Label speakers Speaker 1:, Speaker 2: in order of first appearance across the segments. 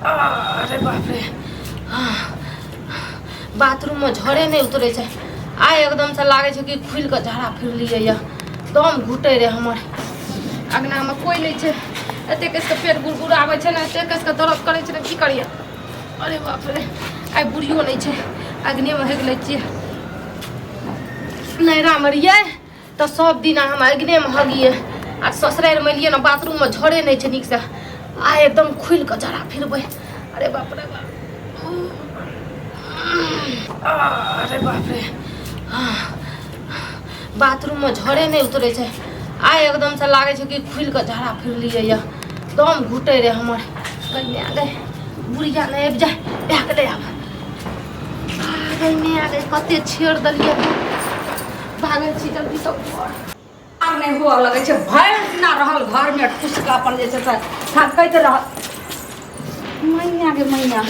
Speaker 1: अरे बाप रे। बाथरूम में झड़े नहीं उतरे छे। आइ एकदम से लागे छे कि खुल के झाड़ा फिर लिए या दम घुटे रे हमर अगना में कोई नहीं छे। एते कसके पेट गुड़गुड़ आवे छे ना, एते कसके दर्द करे छे, की करिए। अरे बाप रे, आइ बुढ़ियो नहीं छे, अग्नि में हेग ले छिए। नैरा मरिए तो सब दिन हम अग्नि में हगिए आ ससुराल में लिए ना बाथरूम में झड़े नहीं छे निक से। आइ एकदम खुल के झाड़ा फिरबे। अरे बाप रे बाप। अरे बाप रे, बाथरूम में झड़े नहीं उतरे छे। आइ एकदम से लागे छे कि खुल के झाड़ा फिर लिए या दम घुटे रे हमर। कहीं आ गए बुढ़िया नहीं आबि जाए बैक दे आब नहीं आ गए कते छेड़ दलिए भागल छी जल्दी सब घर
Speaker 2: नहीं हुआ लगे छे भर ना रहल घर में ठुसका अपन जे छे से थकैत रह मैया के मैया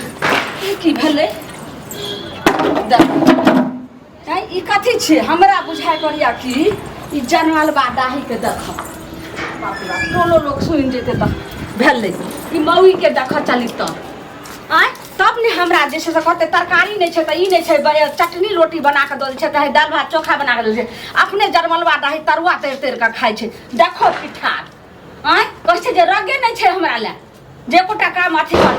Speaker 2: ई की भेलै ई कथी छे हमरा बुझाय करिया कि ई जनवाल बादाही के देख बाप रे टोलो लोग सुन जेते त भेलै ई मौई के देख चली त आय तब ने हमरा जे से कहते तरकारी नहीं छे त ई नहीं छे चटनी रोटी बना के दल छे त दाल भात चोखा बना के दल छे अपने जरमलवा दाही तरुआ तेर तेर के खाइ छे। देखो पिठार आय कह छे जे रगे नहीं छे हमरा ले जे कोटा काम अथी कर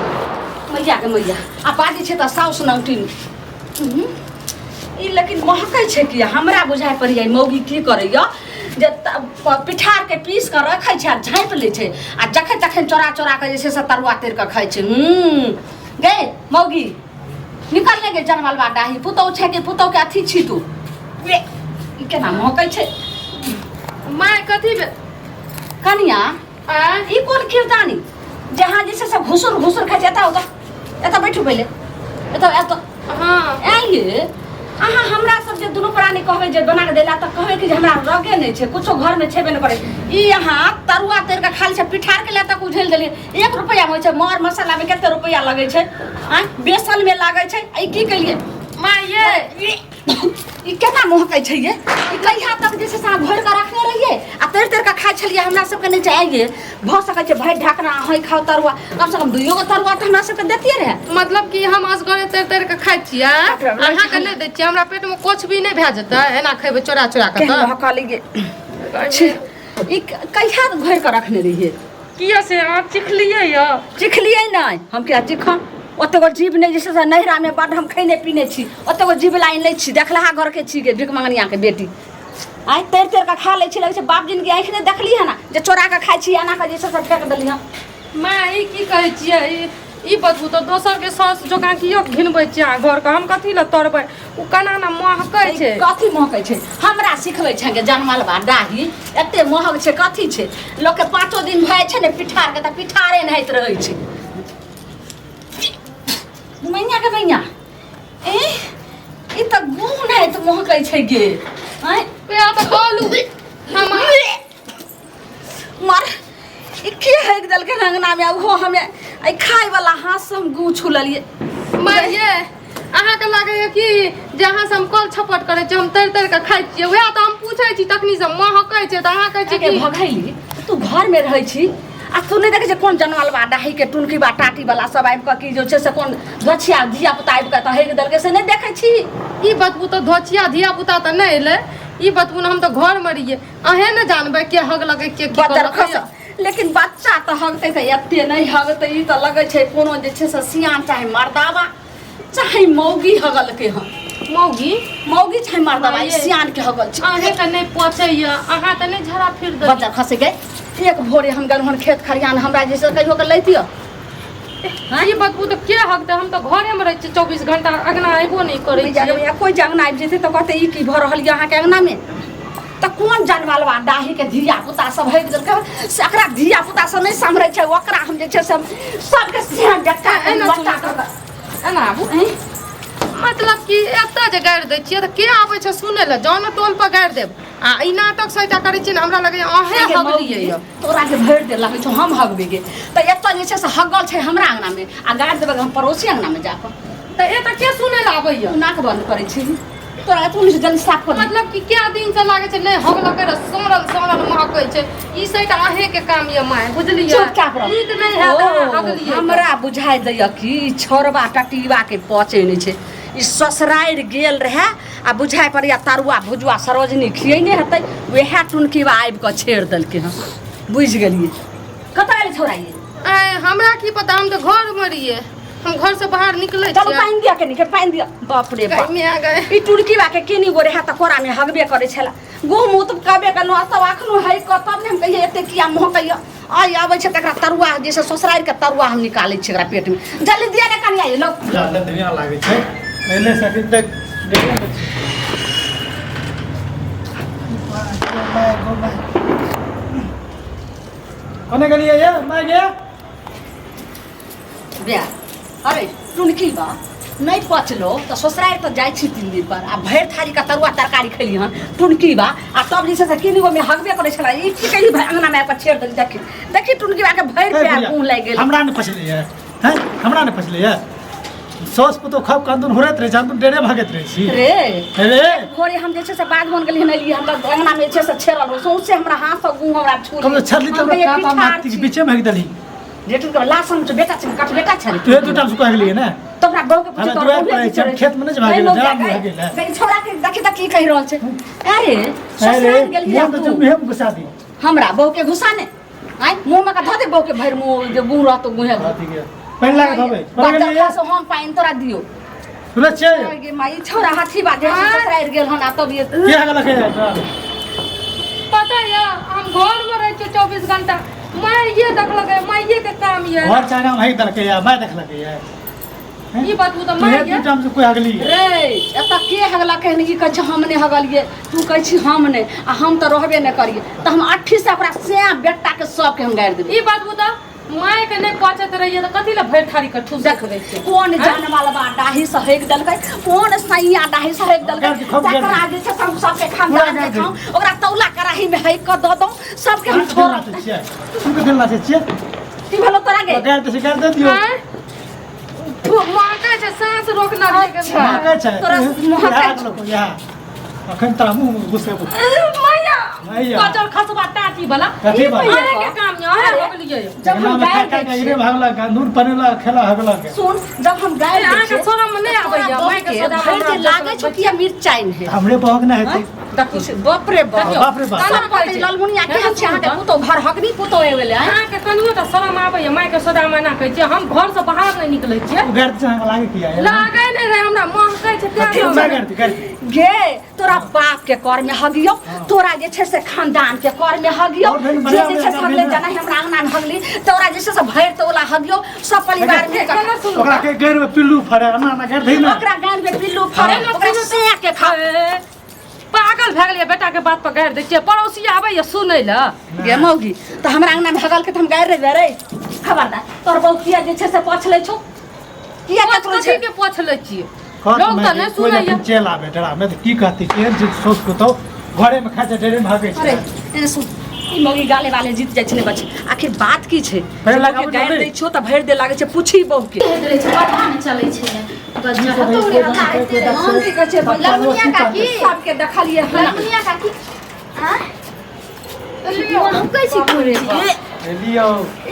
Speaker 2: मैया के मैया आ बाजी छे त साउस नौटिन ई लेकिन महकै छे कि हमरा बुझाय पड़िया मौगी की करैया जे पिठार के पीस के रखै छे आ झाँप लै छे आ जखन तखन चोरा चोरा के जे से तरुआ तेर के खाइ छे। गे मौगी निकल ले गे जनमलवा डाही पुतौ छे कि पुतौ के अथी छी तू ए ई केना महकै छे
Speaker 1: माय कथी बे
Speaker 2: कनिया ई कोन कीर्तानी जहां जे से घुसुर घुसुर खाइ जाता होता एता बैठू पहिले एता एता
Speaker 1: हां
Speaker 2: आइए अहाँ हमरा सब जे दुनू प्राणी कहबै जे बना के देला त कहबै कि हमरा रगे नहीं छे कुछो घर में छेबे न करे ई यहाँ तरुआ तेर के खाली छे पिठार के ले तक उझेल देली 1 रुपया में छे मर मसाला में केते रुपया लगे छे आ बेसन में लागे छे ई की कलिए
Speaker 1: माय ये
Speaker 2: ई केना महकै छे ये ई कहिया तक जे से घर का रखने रहिए आ तेर तेर का खाइ छलिए हमरा सब के नहीं चाहिए भ सकै छे भाई ढाकना है खाओ तरुआ कम से कम 2 गो तरुआ त हमरा सब के देतिए रहे
Speaker 1: मतलब कि हम असगरे तेर तेर के खाइ छियै अहाँ के ले दै छियै हमरा पेट में कुछ भी नहीं भए जेतै एना खैबे चोरा चोरा के त
Speaker 2: भका लगे ई कहिया घर का रखने रहिए
Speaker 1: किया से आप चिखलिए
Speaker 2: नहीं हम क्या चिखा ओतगो जीव नहीं जैसे नहरा में बड हम खैने पीने छी ओतगो जीव लाइन ले छी देखलहा घर के छी के भिख मंगनिया के बेटी आइ तेर तेर का खा ले छी लगे छे बाप जिन के आँख ने देखली है ना जे चोरा के खाइ छी एना के जैसे फेंक देली हम
Speaker 1: माय ई की कहै छियै ई बतबू तो दोसर के सास जोका कियो घिनबै छियै घर के हम कथी ल तोड़बै उ कना ना महकै छे
Speaker 2: कथी महकै छे हमरा सिखबै छे के जनमलवा डाही एते महक छे कथी छे लोग के 5 दिन भए छे ने पिठार के त पिठारे नहित रहै छे मैया के मैया ए ई त गुण है त महकै छे गे हैं
Speaker 1: पे आ त बोलू हम
Speaker 2: मर ई के है दल के रंगना में ओहो हमें आई खाय वाला हाथ से हम गू छुललिए
Speaker 1: माय ये अहाँ के लागे कि जहां से हम कल छपट करे छी हम तर तर के खाइ छियै वह त हम पूछै छी तखनी से महकै छे त अहाँ कहै छी कि
Speaker 2: भगैली तू घर में रहै छी आ तू नहीं देखे कौन जनमलवा डाही के टुनकी बा टाटी वाला सब आबि के की जो छे से कौन धोछिया धिया पुता आबि के त हेग दल के से नहीं देखे छी
Speaker 1: ई बतबू तो धोछिया धिया पुता त नहीं एले ई बतबू हम तो घर में रहिए अहे न जानबे के हग लगे के की कर
Speaker 2: लेकिन बच्चा त हगते त एते नहीं हगते ई त लगे छे कोनो जे छे से सियान चाहे मर्दावा चाहे मौगी हगल के हम मौगी चाहे मर्दावा ई सियान के हगल छे
Speaker 1: अहे त नहीं पहुंचैया अहाँ त नहीं झरा फिर दे
Speaker 2: बच्चा खसे गए एक भोरे हम गलहन खेत खरियान हमरा जैसे कहियो के लैतियो
Speaker 1: हां ये बतबू तो के हगते हम तो घरे में रह छी 24 घंटा अगना आइबो नहीं करे छी
Speaker 2: कोई जंगना आबि जेते त कहते ई की भ रहल यहां के अंगना में त कौन जनमलवा डाही के धिया पुता सब है एकरा धिया पुता सब नहीं संभरे छे ओकरा हम जे छे सब के सियान डक्का
Speaker 1: एना आबू मतलब कि एता जे गाड़ दै छियै त के आबै छै सुनै ल जौन टोल पर गाड़ देब आ ई नाटक सहिता करै छी हमरा लगे अहे हगलिए य
Speaker 2: तोरा के भर दे लगे छौ हम हगबे गे त एता जे छै से हगल छै हमरा अंगना में आ गाड़ देबे हम पड़ोसी अंगना में जाकर
Speaker 1: त एता के सुनै ल आबै य
Speaker 2: नाक बंद करै छी तोरा तू जल्दी साफ कर
Speaker 1: मतलब कि क्या दिन से लागे छै नहीं हम लगे सोनल महकै छै ई सैट आहे के काम ये माय बुझलिए
Speaker 2: चुपचाप रह
Speaker 1: नीक नहीं है हगलिए
Speaker 2: हमरा बुझाइ दैय कि छोरबा टटीबा के पचे नहीं छै ई ससुरारि गेल रहे आ बुझाइ पड़िया तरुआ भुजुआ सरोजनी खियैने हेतै वएह टुनकीबा आबि कऽ छेड़ देलकै हँ बुझ गेलिए कतऽ आइल छोड़ा ये
Speaker 1: हमरा की पता हम तो घर में रहिए हम घर से बाहर निकले
Speaker 2: चलो पानि दिया के पानि दिया बाप रे बाप
Speaker 1: में आ गए
Speaker 2: ई टुनकीबा के किनी गो रहे त कोरा में हगबे करे छला गहूम तो कबे के न तब अखनो है कतब ने हम कहिए एते किया महकैया आई आबै छै तकरा तरुआ जैसे ससुरारि के तरुआ हम निकालै छियै एकरा पेट में जल्दी दिया ने कनी आइ लो
Speaker 3: ज्यादा दुनिया लागे छै पहले से तक कने गलिए ये मैं गया
Speaker 2: बिया अरे टुनकी बा नहीं पचलो तो ससुरारि तो जाय छी 3 दिन पर आ भरि थारी का तरुआ तरकारी खैली हन टुनकी बा आ तब जैसे से किनी गो में हगबे करे छला ई की कही अंगना में पर छेड़ दे देखी टुनकी बा के भरि पैर मुंह लाग गेल
Speaker 3: हमरा ने पछले है हमरा ने पछले है सॉस को तो खब कांदन होरत रहे जान डेरे भागत रहे छी
Speaker 2: रे भोरे हम जैसे से बात बन गेली हन हम अंगना में जैसे से छेड़ल हो सौसे हमरा हाथ से गुं हमरा छू
Speaker 3: कम छरली तो का मारती के बीच में भाग दली
Speaker 2: जेठू के लासन तो बेटा छ कट बेटा छ
Speaker 3: तू दू टाइम सुका गेली है ना
Speaker 2: तो हमरा बहू के पूछे
Speaker 3: तो हम खेत में नहीं भाग गेल जरा में भाग गेल
Speaker 2: है छोड़ा के देखि त की कहि रहल छै अरे ससुराल गेल
Speaker 3: ये तो जब हम घुसा दी
Speaker 2: हमरा बहू के घुसाने आइ मुंह में का ध दे बहू के भर मुंह जे गुं रहतो गुहे
Speaker 3: ठीक है पहले लगा धबे
Speaker 2: बच्चा से हम पाइन तोरा दियो
Speaker 3: सुन छै
Speaker 2: गे माई छोरा हाथी बाजे ससुराल गेल हन तब ये
Speaker 3: के हगला के
Speaker 1: पता है हम घर में रहे छी 24 घंटा मैं ये देख लगे मैं ये के काम ये
Speaker 3: और चाइना भाई दल के या मैं देख लगे है
Speaker 1: ये बात तो मैं
Speaker 3: ये टाइम से कोई हगली
Speaker 2: रे एता के हगला कहने की कह हमने हगलिए तू कह छी हमने आ हम तो रहबे न करिए त हम अट्ठी से ओकरा से बेटा के सब के हम गाड़ देबे
Speaker 1: ये बात बता माय के नहीं पहुंचत रहिए तो कथि ला भर थारी कर ठूस देख रहे छी
Speaker 2: कौन जान वाला बा डाही सहेक दलकै कौन सैया डाही सहेक दलकै तकरा जे छै सब सबके खानदान के खाऊ ओकरा तौला कराही में है क द दो सबके हम छोड़
Speaker 3: तू के दिल लासे छिए
Speaker 2: की भलो तोरा गे
Speaker 3: गाड़ दे सिकार दे दियो
Speaker 1: मांगे छै सांस रोकना
Speaker 2: अच्छा
Speaker 3: का छै
Speaker 2: तोरा
Speaker 3: महक लो यहां अखन तरा मुंह घुसे
Speaker 1: मैया
Speaker 3: मैया
Speaker 1: कचर खसबा टाटी वाला
Speaker 3: कथी बात
Speaker 1: अरे के काम है हगलिए
Speaker 2: जब हम गाय
Speaker 3: का गिरे भागला गंदूर पनेला खेला हगला के
Speaker 2: सुन जब हम गाय
Speaker 1: आके सोना में नहीं आबैया मैं के सोदा
Speaker 2: भर के लागे छ कि मिर्चाइन है
Speaker 3: हमरे बहक ना है
Speaker 2: देखो बाप रे बाप
Speaker 3: बाप रे बाप
Speaker 2: साला पर लालमुनिया के हम छां के पुतो घर हकनी पुतो एवेले
Speaker 1: अहाँ के कनियो त शरम आबैया मैं के सोदा मना कहै छी हम घर से बाहर नहीं निकलै छियै
Speaker 3: गाड़ से लागे किया है
Speaker 1: लागे नहीं रे हमरा महकै छै
Speaker 3: कथी मैं गाड़
Speaker 2: गे तोरा बाप के कर में हगियो तोरा जे छै से खानदान के कर में हगियो जे छै से हगले जना हमरा अंगना में हगली तोरा जे छै से भैर तोला हगियो सब परिवार में
Speaker 3: ओकरा के गैर में पिल्लू फरे ना ना गाड़ दे ना
Speaker 2: ओकरा गान में पिल्लू फरे ओकरा से के खा
Speaker 1: पागल भए गेलिए बेटा के बात पर गाड़ दै छियै पड़ोसी आबैया सुनै ल
Speaker 2: गे मौगी त हमरा अंगना में हगल के त हम गाड़ रे खबरदार तोर बहुतिया जे छै से पछले छौ किया ककरो छै
Speaker 1: के पोछलै छियै
Speaker 3: लोग
Speaker 1: लोग त नहीं सुनैया
Speaker 3: चल आबे डरा मैं तो की कहती के जे सोच को तो घरे में खाजा डेरे में भागे
Speaker 2: अरे
Speaker 3: छै
Speaker 2: एने सुन ई मौगी गाले वाले जीत जाइ छै ने बच्चे आखिर बात की छै
Speaker 3: पहले लगा
Speaker 2: के गाड़ दै छौ त भैर दे लागे छै पूछी बहु के
Speaker 4: रे छै पता नहीं चलै छै
Speaker 2: हम की कहै छै
Speaker 4: लमुनिया काकी
Speaker 2: सबके देखलिए
Speaker 4: लमुनिया काकी हां हम कैसे करे
Speaker 3: लियो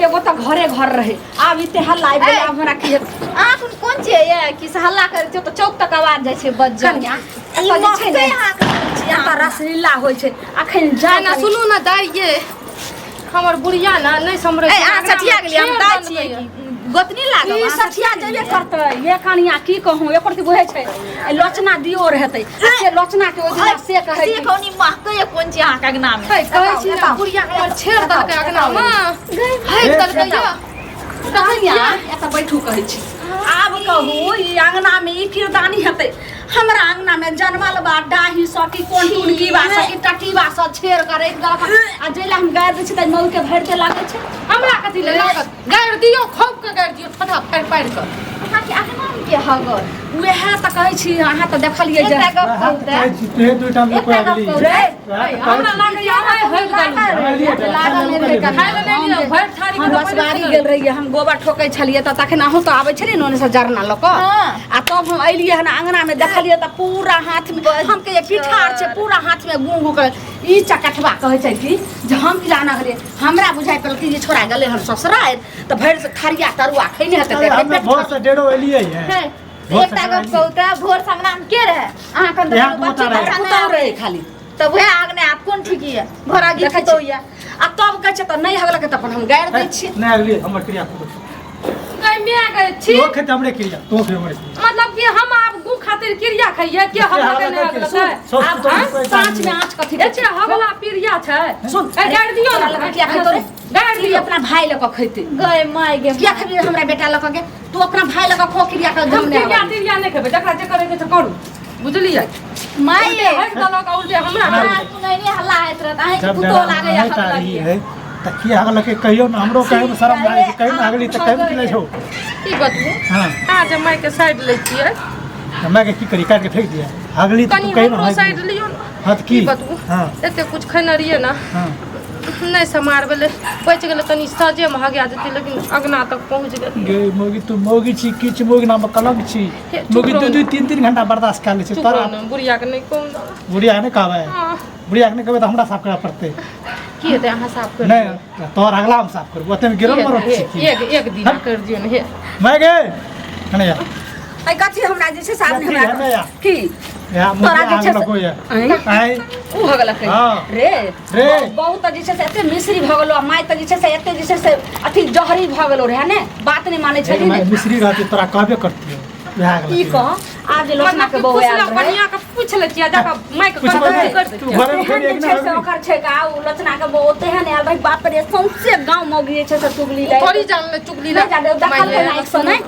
Speaker 2: एगो त घरे घर रहे आब इते हल्ला आबि गेल आब हमरा की
Speaker 4: आ कौन छै ये कि से हल्ला करे छै त चौक तक आवाज जाइ छै बज
Speaker 2: कन्या एतऽ जे छै ने यहाँ रसलीला होइ छै अखन
Speaker 1: ना सुनू ना दाइये हमर बुढ़िया ना नहीं समरे
Speaker 4: ए आ सठिया गेली हम दाइ छियै गोतनी लागल
Speaker 2: ई सठिया जेबे करतै ये कनिया की कहूं एकर की बुझै छै लोचना दियो रहतै से लोचना के ओइ दिन से कहै
Speaker 4: से कोनी महकै कोन छै अहाँ के अंगना में
Speaker 1: कहै छी ना बुढ़िया हमर छेड़ दलकै अगना में हइक दलकै या
Speaker 2: कनिया एतऽ बैठू कहै छी आब कहू ई अंगना में ई किरदानी हेतै हमरा अंगना में जनमल बा डाही सकी कोन टुनकी बा सकी टटी बा स छेड़ करे आ जेला हम गाड़ दै छी त मौके भर दे लागै छै
Speaker 1: हमरा कथि ले लागत गाड़ दियो खूब के गाड़ दियो ठठा फाड़ फाड़ के
Speaker 4: अहाँ के अंगना में के हगर
Speaker 2: उहे त कहै छी अहाँ त देखलिए जे
Speaker 4: एकटा गप कहू त
Speaker 3: ते दुई टाइम में कोई अगली
Speaker 2: रे
Speaker 1: हमरा लागे आए होय
Speaker 2: लागल नहीं रे
Speaker 1: खाय ले नहीं लियो भर थारी
Speaker 2: हम बसवारी गेल रहिए हम गोबर ठोकै छलिए त तखन अहूँ त आबै छलिए नोने से जरना ल क आ तब हम अइलिए हन अंगना में देखलिए त पूरा हाथ में हम के पिठार छै पूरा हाथ में गुंगू के ई चकठवा कहै छै कि जे हम की जाना गेलिए हमरा बुझाइ पड़ल कि जे छोरा गेले हन ससुराल त भरि से थरिया तरुआ खैने हेतै
Speaker 3: हमने बहुत से डेढ़ो एलिए है
Speaker 4: एकटा गप कहू त भोर संगना में के रहे अहाँ कन
Speaker 3: यहाँ बच्चा रहे।
Speaker 2: पुतौ रहे खाली
Speaker 4: तब वह आगने आप कोन ठीक है भरा गी
Speaker 2: देखै
Speaker 4: तो
Speaker 2: छियै आ तब कहै छै त नहीं हगल के त अपन हम गाड़ि दै छी
Speaker 3: नहीं अगली हमर क्रिया को
Speaker 1: गई मैं गए छी
Speaker 3: तो खेत हमरे क्रिया तो फिर हमरे
Speaker 1: मतलब कि हम आप गु खातिर क्रिया खइए कि हम लगे नहीं अगला है
Speaker 2: अब साँच में आँच कथी
Speaker 1: ए छे हगला प्रिया छै
Speaker 2: सुन
Speaker 1: ए गाड़ दियो ना
Speaker 2: किया खैतो रे
Speaker 1: गाड़
Speaker 2: दियो
Speaker 1: दियो
Speaker 2: अपना भाई लक खैते
Speaker 4: गए माय गे
Speaker 2: किया खबी हमरा बेटा लक के तू अपना भाई लक खो क्रिया कर
Speaker 1: हम
Speaker 2: गमने
Speaker 1: प्रिया तिरिया नहीं खेबे जकरा जे करे के छै करू बुझलिए
Speaker 4: माय
Speaker 1: उल्टे हट दलक उल्टे हमरा
Speaker 4: सुनैनी हल्ला हैत रहत अहीं के
Speaker 3: जब
Speaker 4: पुतो लागे या
Speaker 3: नहीं तारी
Speaker 4: खतला
Speaker 3: है त की अगला के कहियो ना हमरो कहे में शर्म लागे कहि ना अगली त कहि के ले छो
Speaker 1: की बतबू
Speaker 3: हां
Speaker 1: आज माय के साइड ले छियै
Speaker 3: मैं के की करी काट के फेंक दिया अगली तो
Speaker 1: कनी
Speaker 3: कहि ना
Speaker 1: हमरो साइड लियो ना
Speaker 3: हां
Speaker 1: की
Speaker 3: की
Speaker 1: बतबू
Speaker 3: हां
Speaker 1: एते कुछ खैने रहिए ना
Speaker 3: हां
Speaker 1: नहीं समार बेले बच गेले तनी सजे में हगिया जेते लेकिन अगना तक पहुंच गेल
Speaker 3: गे मोगी तू मोगी छी किछ मोगी नाम कलंक छी
Speaker 1: हे,
Speaker 3: मोगी
Speaker 1: चुप
Speaker 3: दू
Speaker 1: रहो।
Speaker 3: 2-3 घंटा बर्दाश्त कर ले छी
Speaker 1: चुप
Speaker 3: तोरा
Speaker 1: रहो ना, बुढ़िया के नहीं कहूँ
Speaker 3: बुढ़िया ने कहबे
Speaker 1: हाँ
Speaker 3: बुढ़िया ने कहबे त हमरा साफ करे पड़ते
Speaker 1: की हेतै अहाँ साफ कर
Speaker 3: नहीं तोर अगला हम साफ करबो ओते में गिरल मरो छी
Speaker 1: एक दिन कर दियो ने हे
Speaker 3: मैं गे कने या
Speaker 2: आई कथी हमरा जे छै सामने
Speaker 3: कथी है
Speaker 2: हमरा
Speaker 3: नया?
Speaker 2: की
Speaker 3: या
Speaker 2: तोरा
Speaker 3: मुझे
Speaker 2: जे छै
Speaker 3: आग लगो या
Speaker 2: आई
Speaker 3: आई
Speaker 2: उ भगल के
Speaker 3: हाँ।
Speaker 2: रे
Speaker 3: रे।
Speaker 2: बहुत जे छै से एते मिश्री भगलो माय त जे छै से एते जे छै से अथी जहरी भगलो रे ने बात नहीं माने छली
Speaker 3: मैं
Speaker 2: ने
Speaker 3: मिश्री रहती तोरा कहबे करती हो बिहार
Speaker 2: ई कह आज लोचना के बहु आयल रहे
Speaker 1: कनिया के पूछ ले छिया जका माय के
Speaker 3: कुछ
Speaker 1: कर
Speaker 3: बता
Speaker 1: दे
Speaker 3: तू घरे में खेली
Speaker 2: एहन
Speaker 3: एक
Speaker 2: जे
Speaker 3: ना
Speaker 2: छै से ओकर छै का उ लोचना के बहु तेहन आयल भाई बाप रे सौंसे गांव मौगी जे छै से चुगली ले
Speaker 1: थोड़ी जान ले चुगली
Speaker 2: ले जा दे देखल के नाइक से नहीं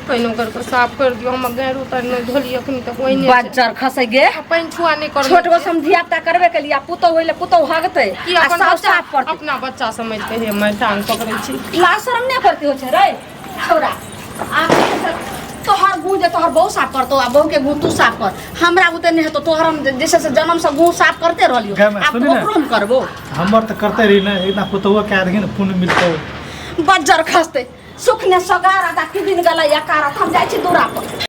Speaker 1: पैनो कर के साफ कर दियो हम गैर उतर न धोली अखनी तक ओइने
Speaker 2: बाजार खसै गे
Speaker 1: पैन छुआ नहीं कर
Speaker 2: छोट गो समधिया ता करबे के लिया पुतो होइले पुतो हगते
Speaker 1: कि
Speaker 2: आ
Speaker 1: अपन
Speaker 2: साफ
Speaker 1: बच्चा
Speaker 2: साफ करते
Speaker 1: अपना बच्चा समझ के हे मैं टांग पकड़े छी
Speaker 2: ला शरम नहीं करती हो छे रे छोरा आप तोहर गु जे तोहर बहु साफ करतो आ बहु के गु तू साफ कर हमरा बुते नहीं हेतो तोहर हम जैसे से जन्म से गु साफ करते रहलियो
Speaker 3: गे मैं
Speaker 2: आप
Speaker 3: सुनी ना।
Speaker 2: ओकरो हम करबो
Speaker 3: हमर त करते रही ना इतना पुतवा के आदमी ने पुण्य मिलतो
Speaker 2: बज्जर खसते सुख ने सगार आदा कि दिन गला या कार हम जाय छी दूरा पर